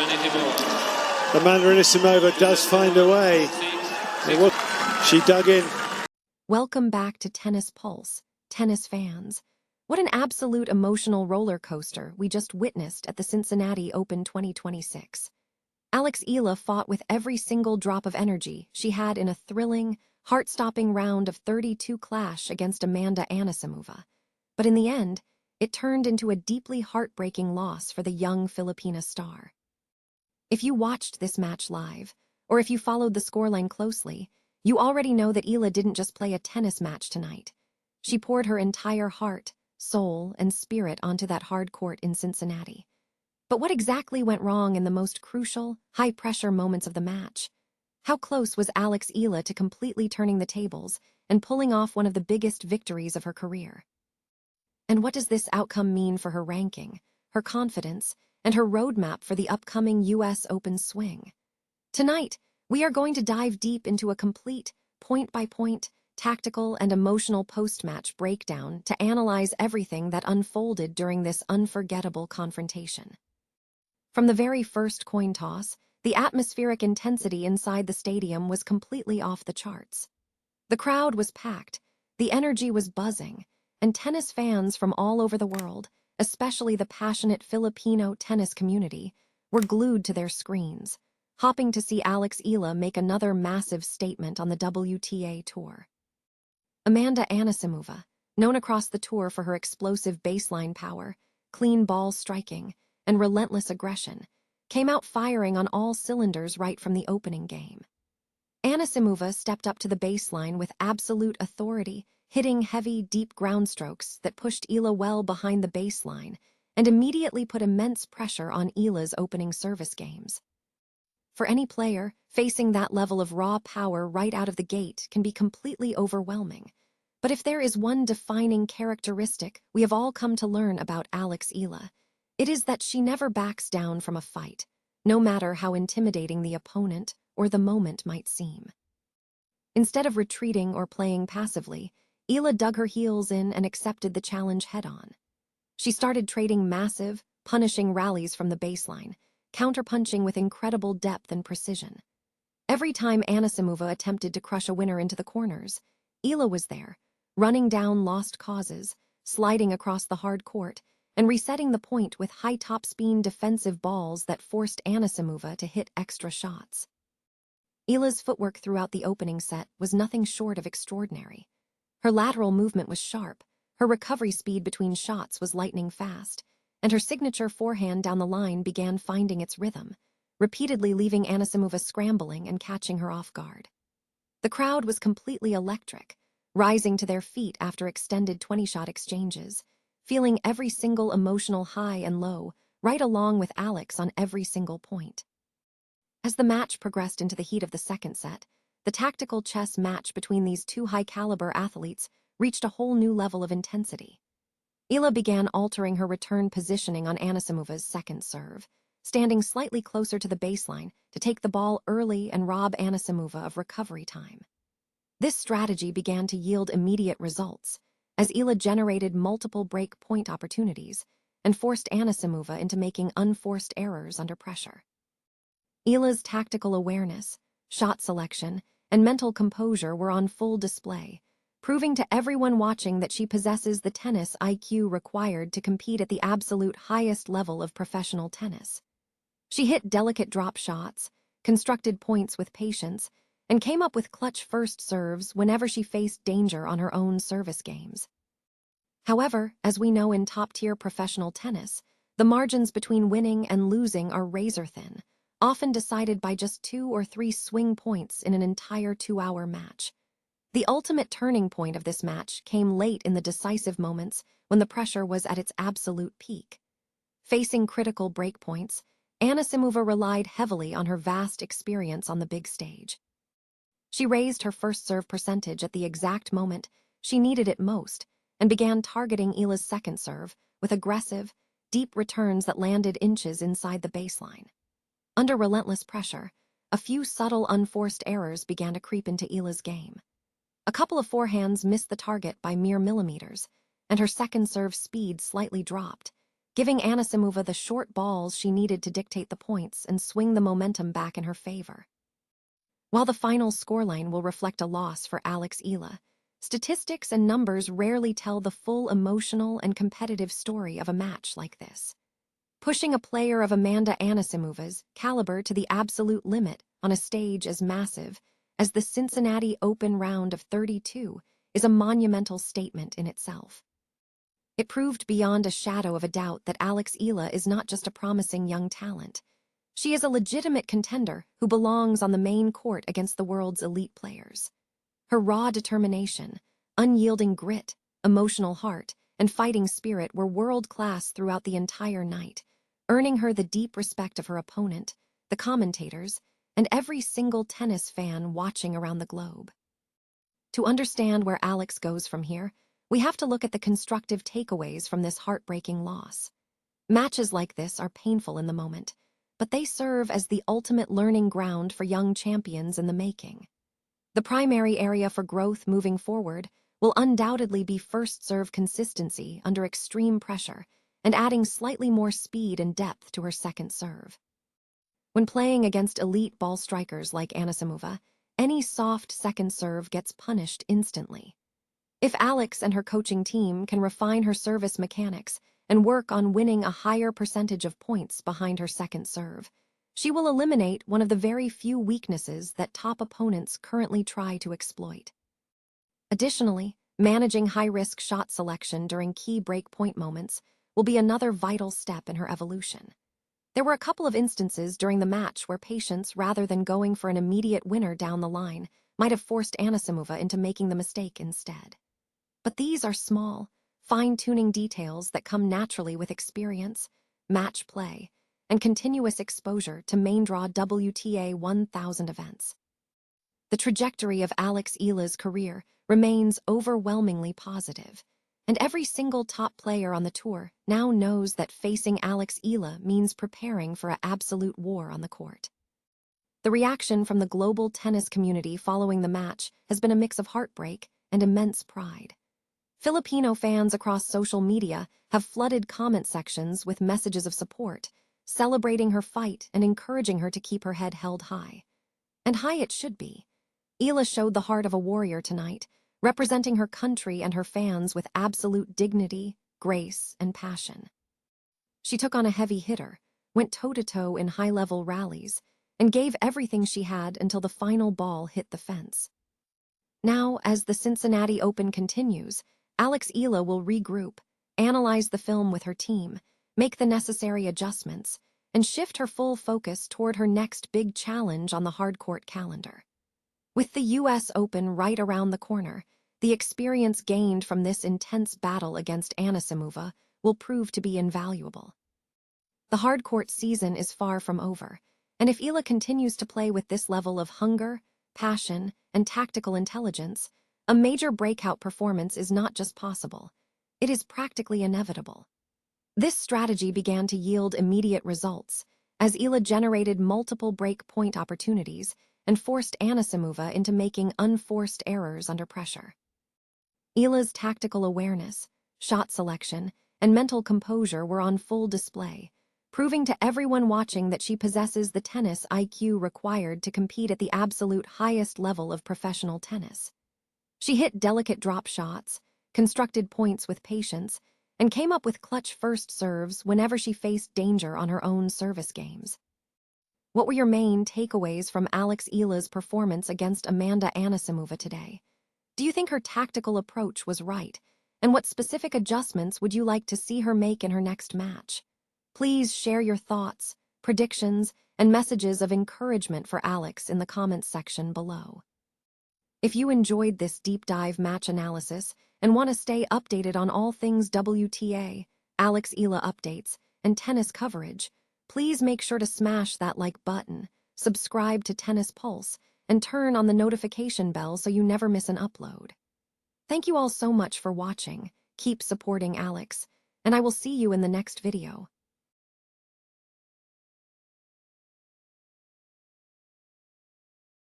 Amanda Anisimova does find a way. She dug in. Welcome back to Tennis Pulse, tennis fans. What an absolute emotional roller coaster we just witnessed at the Cincinnati Open 2026. Alex Eala fought with every single drop of energy she had in a thrilling, heart-stopping round of 32 clash against Amanda Anisimova. But in the end, it turned into a deeply heartbreaking loss for the young Filipina star. If you watched this match live, or if you followed the scoreline closely, you already know that Eala didn't just play a tennis match tonight. She poured her entire heart, soul, and spirit onto that hard court in Cincinnati. But what exactly went wrong in the most crucial, high-pressure moments of the match? How close was Alex Eala to completely turning the tables and pulling off one of the biggest victories of her career? And what does this outcome mean for her ranking, her confidence, and her roadmap for the upcoming US Open swing? Tonight, we are going to dive deep into a complete, point-by-point, tactical and emotional post-match breakdown to analyze everything that unfolded during this unforgettable confrontation. From the very first coin toss, the atmospheric intensity inside the stadium was completely off the charts. The crowd was packed, the energy was buzzing, and tennis fans from all over the world, especially the passionate Filipino tennis community, were glued to their screens, hoping to see Alex Eala make another massive statement on the WTA Tour. Amanda Anisimova, known across the tour for her explosive baseline power, clean ball striking, and relentless aggression, came out firing on all cylinders right from the opening game. Anisimova stepped up to the baseline with absolute authority, hitting heavy, deep ground strokes that pushed Eala well behind the baseline and immediately put immense pressure on Eala's opening service games. For any player, facing that level of raw power right out of the gate can be completely overwhelming. But if there is one defining characteristic we have all come to learn about Alex Eala, it is that she never backs down from a fight, no matter how intimidating the opponent or the moment might seem. Instead of retreating or playing passively, Eala dug her heels in and accepted the challenge head-on. She started trading massive, punishing rallies from the baseline, counterpunching with incredible depth and precision. Every time Anisimova attempted to crush a winner into the corners, Eala was there, running down lost causes, sliding across the hard court, and resetting the point with high top-spin defensive balls that forced Anisimova to hit extra shots. Eala's footwork throughout the opening set was nothing short of extraordinary. Her lateral movement was sharp, her recovery speed between shots was lightning fast, and her signature forehand down the line began finding its rhythm, repeatedly leaving Anisimova scrambling and catching her off guard. The crowd was completely electric, rising to their feet after extended 20-shot exchanges, feeling every single emotional high and low, right along with Alex on every single point. As the match progressed into the heat of the second set, the tactical chess match between these two high-caliber athletes reached a whole new level of intensity. Eala began altering her return positioning on Anisimova's second serve, standing slightly closer to the baseline to take the ball early and rob Anisimova of recovery time. This strategy began to yield immediate results, as Eala generated multiple break-point opportunities and forced Anisimova into making unforced errors under pressure. Eala's tactical awareness, shot selection, and mental composure were on full display, proving to everyone watching that she possesses the tennis IQ required to compete at the absolute highest level of professional tennis. She hit delicate drop shots, constructed points with patience, and came up with clutch first serves whenever she faced danger on her own service games. However, as we know in top-tier professional tennis, the margins between winning and losing are razor-thin, often decided by just 2 or 3 swing points in an entire 2-hour match. The ultimate turning point of this match came late in the decisive moments when the pressure was at its absolute peak. Facing critical breakpoints, Anisimova relied heavily on her vast experience on the big stage. She raised her first serve percentage at the exact moment she needed it most and began targeting Eala's second serve with aggressive, deep returns that landed inches inside the baseline. Under relentless pressure, a few subtle unforced errors began to creep into Eala's game. A couple of forehands missed the target by mere millimeters, and her second serve speed slightly dropped, giving Anisimova the short balls she needed to dictate the points and swing the momentum back in her favor. While the final scoreline will reflect a loss for Alex Eala, statistics and numbers rarely tell the full emotional and competitive story of a match like this. Pushing a player of Amanda Anisimova's caliber to the absolute limit on a stage as massive as the Cincinnati Open round of 32 is a monumental statement in itself. It proved beyond a shadow of a doubt that Alex Eala is not just a promising young talent. She is a legitimate contender who belongs on the main court against the world's elite players. Her raw determination, unyielding grit, emotional heart, and fighting spirit were world-class throughout the entire night, earning her the deep respect of her opponent, the commentators, and every single tennis fan watching around the globe. To understand where Alex goes from here, we have to look at the constructive takeaways from this heartbreaking loss. Matches like this are painful in the moment, but they serve as the ultimate learning ground for young champions in the making. The primary area for growth moving forward will undoubtedly be first-serve consistency under extreme pressure and adding slightly more speed and depth to her second serve. When playing against elite ball strikers like Anisimova, any soft second serve gets punished instantly. If Alex and her coaching team can refine her service mechanics and work on winning a higher percentage of points behind her second serve, she will eliminate one of the very few weaknesses that top opponents currently try to exploit. Additionally, managing high-risk shot selection during key break-point moments will be another vital step in her evolution. There were a couple of instances during the match where patience, rather than going for an immediate winner down the line, might have forced Anisimova into making the mistake instead. But these are small, fine-tuning details that come naturally with experience, match play, and continuous exposure to main-draw WTA 1000 events. The trajectory of Alex Eala's career remains overwhelmingly positive, and every single top player on the tour now knows that facing Alex Eala means preparing for an absolute war on the court. The reaction from the global tennis community following the match has been a mix of heartbreak and immense pride. Filipino fans across social media have flooded comment sections with messages of support, celebrating her fight and encouraging her to keep her head held high. And high it should be. Eala showed the heart of a warrior tonight, representing her country and her fans with absolute dignity, grace, and passion. She took on a heavy hitter, went toe-to-toe in high-level rallies, and gave everything she had until the final ball hit the fence. Now, as the Cincinnati Open continues, Alex Eala will regroup, analyze the film with her team, make the necessary adjustments, and shift her full focus toward her next big challenge on the hardcourt calendar. With the U.S. Open right around the corner, the experience gained from this intense battle against Anisimova will prove to be invaluable. The hardcourt season is far from over, and if Eala continues to play with this level of hunger, passion, and tactical intelligence, a major breakout performance is not just possible, it is practically inevitable. This strategy began to yield immediate results, as Eala generated multiple break-point opportunities and forced Anisimova into making unforced errors under pressure. Eala's tactical awareness, shot selection, and mental composure were on full display, proving to everyone watching that she possesses the tennis IQ required to compete at the absolute highest level of professional tennis. She hit delicate drop shots, constructed points with patience, and came up with clutch first serves whenever she faced danger on her own service games. What were your main takeaways from Alex Eala's performance against Amanda Anisimova today? Do you think her tactical approach was right? And what specific adjustments would you like to see her make in her next match? Please share your thoughts, predictions, and messages of encouragement for Alex in the comments section below. If you enjoyed this deep dive match analysis and want to stay updated on all things WTA, Alex Eala updates, and tennis coverage, please make sure to smash that like button, subscribe to Tennis Pulse, and turn on the notification bell so you never miss an upload. Thank you all so much for watching. Keep supporting Alex, and I will see you in the next video.